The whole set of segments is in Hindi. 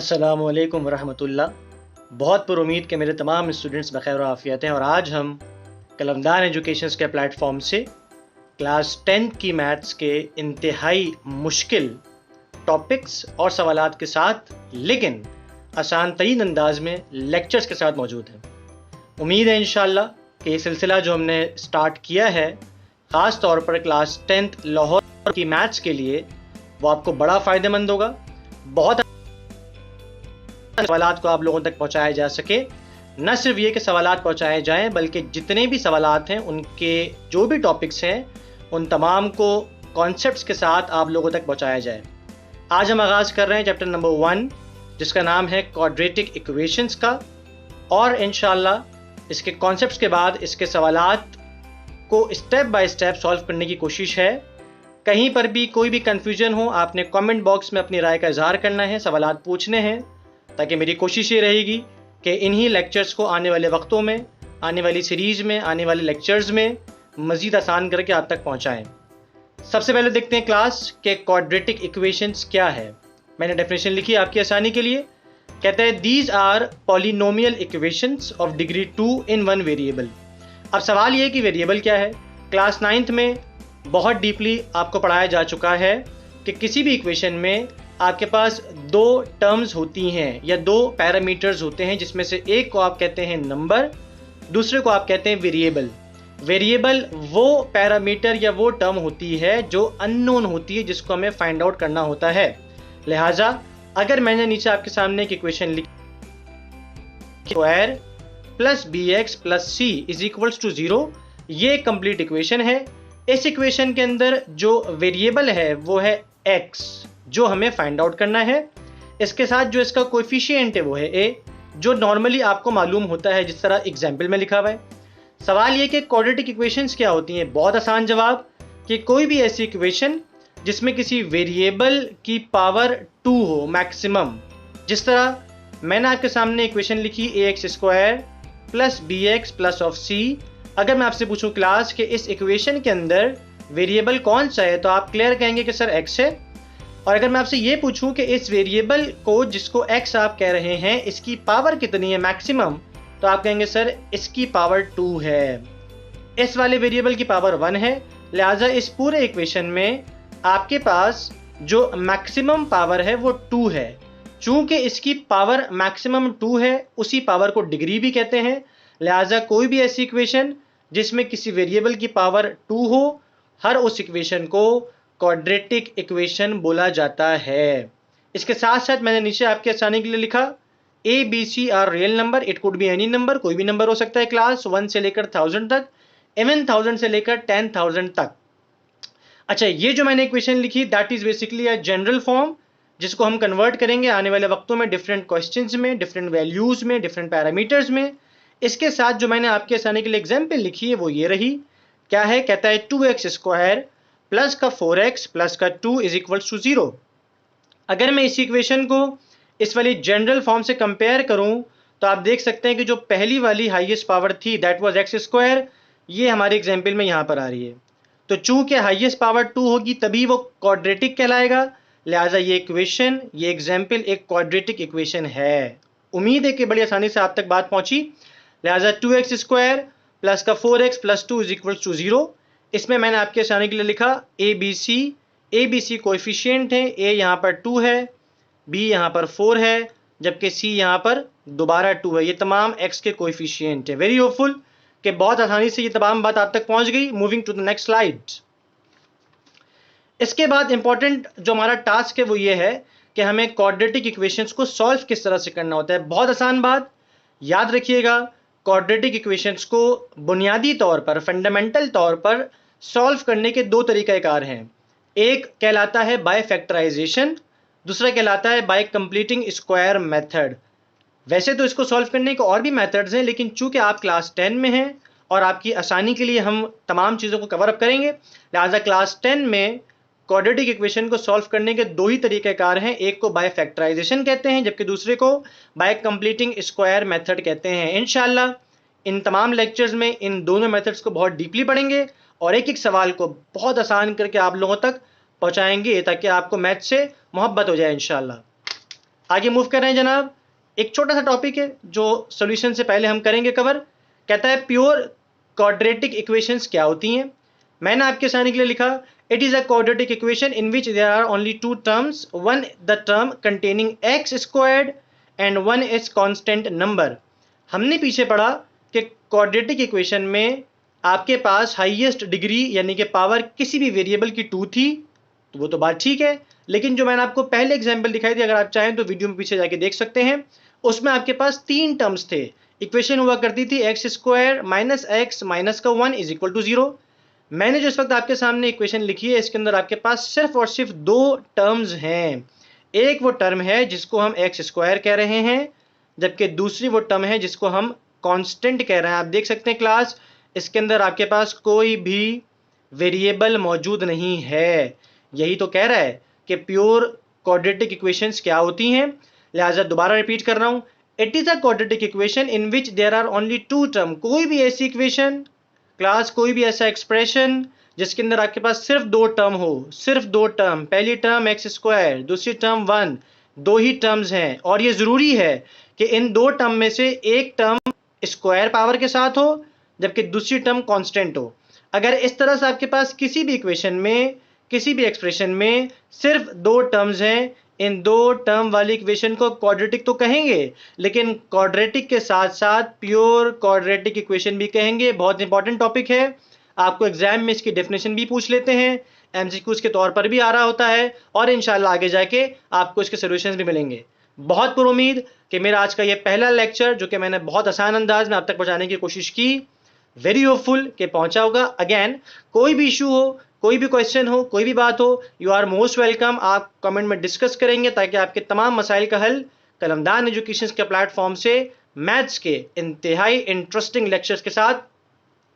अस्सलामुअलैकुम वरहमतुल्लाह। बहुत पुरुमीद के मेरे तमाम स्टूडेंट्स बखैर आफ़ियत हैं और आज हम कलमदान एजुकेशंस के प्लेटफॉर्म से क्लास 10th की मैथ्स के इंतहाई मुश्किल टॉपिक्स और सवालात के साथ लेकिन आसान तरीन अंदाज में लेक्चर्स के साथ मौजूद हैं। उम्मीद है इंशाअल्लाह कि ये सिलसिला जो हमने स्टार्ट किया है ख़ास तौर पर क्लास 10th लाहौर की मैथ्स के लिए वो आपको बड़ा फ़ायदेमंद होगा। बहुत सवालात को आप लोगों तक पहुंचाया जा सके, न सिर्फ ये कि सवालात पहुंचाए जाएं बल्कि जितने भी सवालात हैं उनके जो भी टॉपिक्स हैं उन तमाम को कॉन्सेप्ट्स के साथ आप लोगों तक पहुंचाया जाए। आज हम आगाज़ कर रहे हैं चैप्टर नंबर 1 जिसका नाम है क्वाड्रेटिक इक्वेशंस का, और इंशाअल्लाह इसके कॉन्सेप्ट्स के बाद इसके सवालात को स्टेप बाय स्टेप सॉल्व करने की कोशिश है। कहीं पर भी कोई भी कन्फ्यूजन हो आपने कमेंट बॉक्स में अपनी राय का इजहार करना है, सवालात पूछने हैं, ताकि मेरी कोशिश ये रहेगी कि इन्हीं लेक्चर्स को आने वाले वक्तों में, आने वाली सीरीज़ में, आने वाले लेक्चर्स में मज़ीद आसान करके आप तक पहुंचाएं। सबसे पहले देखते हैं क्लास के क्वाड्रेटिक इक्वेशंस क्या है। मैंने डेफिनेशन लिखी आपकी आसानी के लिए। कहता है these are polynomial equations of degree 2 in one variable. अब सवाल ये है कि वेरिएबल क्या है। क्लास 9th में बहुत डीपली आपको पढ़ाया जा चुका है कि किसी भी इक्वेशन में आपके पास दो टर्म्स होती हैं या दो पैरामीटर्स होते हैं, जिसमें से एक को आप कहते हैं नंबर, दूसरे को आप कहते हैं वेरिएबल। वेरिएबल वो पैरामीटर या वो टर्म होती है जो अननोन होती है, जिसको हमें फाइंड आउट करना होता है। लिहाजा अगर मैंने नीचे आपके सामने एक इक्वेशन लिखी square plus b x plus c is equals to 0, ये कंप्लीट इक्वेशन है। इस इक्वेशन के अंदर जो वेरिएबल है वो है x, जो हमें फाइंड आउट करना है। इसके साथ जो इसका कोएफिशिएंट है वो है a, जो नॉर्मली आपको मालूम होता है जिस तरह एग्जाम्पल में लिखा हुआ है। सवाल ये कि क्वाड्रेटिक इक्वेशंस क्या होती हैं। बहुत आसान जवाब कि कोई भी ऐसी इक्वेशन जिसमें किसी वेरिएबल की पावर 2 हो मैक्सिमम। जिस तरह मैंने आपके सामने इक्वेशन लिखी ax² plus b x plus of c. अगर मैं आपसे पूछूं क्लास के इस इक्वेशन के अंदर वेरिएबल कौन सा है, तो आप क्लियर कहेंगे कि सर x है। और अगर मैं आपसे ये पूछूं कि इस वेरिएबल को जिसको x आप कह रहे हैं इसकी पावर कितनी है मैक्सिमम, तो आप कहेंगे सर इसकी पावर 2 है। इस वाले वेरिएबल की पावर 1 है, लिहाजा इस पूरे इक्वेशन में आपके पास जो मैक्सिमम पावर है वो 2 है। चूंकि इसकी पावर मैक्सिमम 2 है, उसी पावर को डिग्री भी कहते हैं। लिहाजा कोई भी ऐसी इक्वेशन जिसमें किसी वेरिएबल की पावर 2 हो, हर उस इक्वेशन को क्वाड्रेटिक इक्वेशन बोला जाता है। इसके साथ साथ मैंने नीचे आपके आसानी के लिए लिखा a b c are real number, it could be any number, कोई भी नंबर हो सकता है क्लास 1 से लेकर 1000 तक, इवन 1000 से लेकर 10,000 तक। अच्छा, ये जो मैंने इक्वेशन लिखी that is basically a general form, जिसको हम कन्वर्ट करेंगे आने वाले वक्तों में डिफरेंट क्वेश्चंस में, डिफरेंट वैल्यूज में, डिफरेंट पैरामीटर्स में। इसके साथ जो मैंने आपके आसानी के लिए एग्जाम्पल लिखी है वो ये रही। क्या है, कहता है 2x² प्लस का 4x प्लस का 2 इज इक्वल्स टू 0। अगर मैं इस इक्वेशन को इस वाली जनरल फॉर्म से कंपेयर करूं तो आप देख सकते हैं कि जो पहली वाली हाईएस्ट पावर थी दैट वाज x², ये हमारे एग्जाम्पल में यहाँ पर आ रही है। तो चूंकि हाईएस्ट पावर 2 होगी तभी वो क्वाड्रेटिक कहलाएगा। लिहाजा ये इक्वेशन, ये एग्जाम्पल एक क्वाड्रेटिक इक्वेशन है। उम्मीद है कि बड़ी आसानी से आप तक बात पहुंची। लिहाजा 2x² प्लस का 4x plus 2 is equals to 0। इसमें मैंने आपके आसानी के लिए लिखा a b c कोएफिशिएंट है। a यहाँ पर 2 है, b यहाँ पर 4 है, जबकि c यहाँ पर दोबारा 2 है। ये तमाम x के कोएफिशिएंट है। वेरी होपफुल कि बहुत आसानी से ये तमाम बात आप तक पहुंच गई। Moving to the next slide. इसके बाद इंपॉर्टेंट जो हमारा टास्क है वो ये है कि हमें क्वाड्रेटिक इक्वेशंस को सॉल्व किस तरह से करना होता है। बहुत आसान बात याद रखिएगा, क्वाड्रेटिक इक्वेशंस को बुनियादी तौर पर, फंडामेंटल तौर पर सॉल्व करने के दो तरीक़ाकार हैं। एक कहलाता है बाय फैक्टराइजेशन, दूसरा कहलाता है बाय कंप्लीटिंग स्क्वायर मेथड। वैसे तो इसको सॉल्व करने के और भी मेथड्स हैं, लेकिन चूंकि आप क्लास 10 में हैं और आपकी आसानी के लिए हम तमाम चीज़ों को कवर अप करेंगे, लिहाजा क्लास 10 में क्वाड्रेटिक इक्वेशन को सॉल्व करने के दो ही तरीक़ेकार हैं। एक को बाय फैक्टराइजेशन कहते हैं, जबकि दूसरे को बाय कंप्लीटिंग स्क्वायर मेथड कहते हैं। इंशाल्लाह इन तमाम लेक्चर्स में इन दोनों मेथड्स को बहुत डीपली पढ़ेंगे और एक एक सवाल को बहुत आसान करके आप लोगों तक पहुंचाएंगे ताकि आपको मैथ से मोहब्बत हो जाए इंशाल्लाह। आगे मूव कर रहे हैं जनाब। एक छोटा सा टॉपिक है जो सॉल्यूशन से पहले हम करेंगे कवर। कहता है प्योर क्वाड्रेटिक इक्वेशंस क्या होती हैं। मैंने आपके सामने के लिए लिखा, it is a quadratic equation in which there are only two terms, one the term containing x squared and one is constant number. हमने पीछे पढ़ा कि क्वाड्रेटिक इक्वेशन में आपके पास हाईएस्ट डिग्री यानी कि पावर किसी भी वेरिएबल की 2 थी, तो वो तो बात ठीक है। लेकिन जो मैंने आपको पहले एग्जाम्पल दिखाई थी, अगर आप चाहें तो वीडियो में पीछे जाके देख सकते हैं, उसमें आपके पास 3 टर्म्स थे। इक्वेशन हुआ करती थी x square minus x minus का 1 इज इक्वल टू 0। मैंने जो इस वक्त आपके सामने इक्वेशन लिखी है, इसके अंदर आपके पास सिर्फ और सिर्फ 2 टर्म्स हैं। एक वो टर्म है जिसको हम एक्स स्क्वायर कह रहे हैं, जबकि दूसरी वो टर्म है जिसको हम कांस्टेंट कह रहे हैं। आप देख सकते हैं क्लास, इसके अंदर आपके पास कोई भी वेरिएबल मौजूद नहीं है। यही तो कह रहा है कि प्योर क्वाड्रेटिक इक्वेशंस क्या होती हैं। लिहाजा दोबारा रिपीट कर रहा हूं, it is a quadratic equation in which there are only 2 term. कोई भी ऐसी इक्वेशन क्लास, कोई भी ऐसा एक्सप्रेशन जिसके अंदर आपके पास सिर्फ 2 टर्म हो, सिर्फ 2 टर्म, पहली टर्म एक्स स्क्वायर, दूसरी टर्म 1, 2 ही टर्म्स हैं। और ये जरूरी है कि इन 2 टर्म में से एक टर्म स्क्वायर पावर के साथ हो, जबकि दूसरी टर्म कांस्टेंट हो। अगर इस तरह से आपके पास किसी भी इक्वेशन में, किसी भी एक्सप्रेशन में सिर्फ 2 टर्म्स हैं, इन 2 टर्म वाली इक्वेशन को क्वाड्रेटिक तो कहेंगे, लेकिन क्वाड्रेटिक के साथ साथ प्योर क्वाड्रेटिक इक्वेशन भी कहेंगे। बहुत इंपॉर्टेंट टॉपिक है, आपको एग्जाम में इसकी डेफिनेशन भी पूछ लेते हैं, एमसीक्यूज के तौर पर भी आ रहा होता है, और इंशाल्लाह आगे जाके आपको इसके सोल्यूशंस भी मिलेंगे। बहुत पुरुमीद कि मेरा आज का ये पहला लेक्चर, जो कि मैंने बहुत आसान अंदाज में आप तक पहुंचाने की कोशिश की, वेरी होपफुल कि पहुंचा होगा। अगेन कोई भी इशू हो, कोई भी क्वेश्चन हो, कोई भी बात हो, यू आर मोस्ट वेलकम। आप कमेंट में डिस्कस करेंगे ताकि आपके तमाम मसाइल का हल कलमदान एजुकेशन के प्लेटफॉर्म से मैथ्स के इंतहाई इंटरेस्टिंग लेक्चर्स के साथ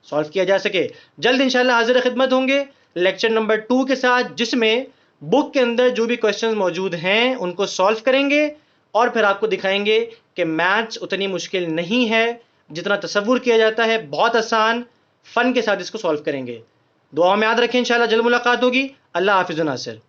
सॉल्व किया जा सके। जल्द इंशाल्लाह हाजिर खिदमत होंगे लेक्चर नंबर 2 के साथ, जिसमें बुक के अंदर जो भी क्वेश्चन मौजूद हैं उनको सॉल्व करेंगे और फिर आपको दिखाएंगे कि मैथ्स उतनी मुश्किल नहीं है जितना तसव्वुर किया जाता है। बहुत आसान फन के साथ इसको सॉल्व करेंगे। दुआ में याद रखें, इंशाल्लाह जल्द मुलाकात होगी। अल्लाह हाफिज़ नासिर।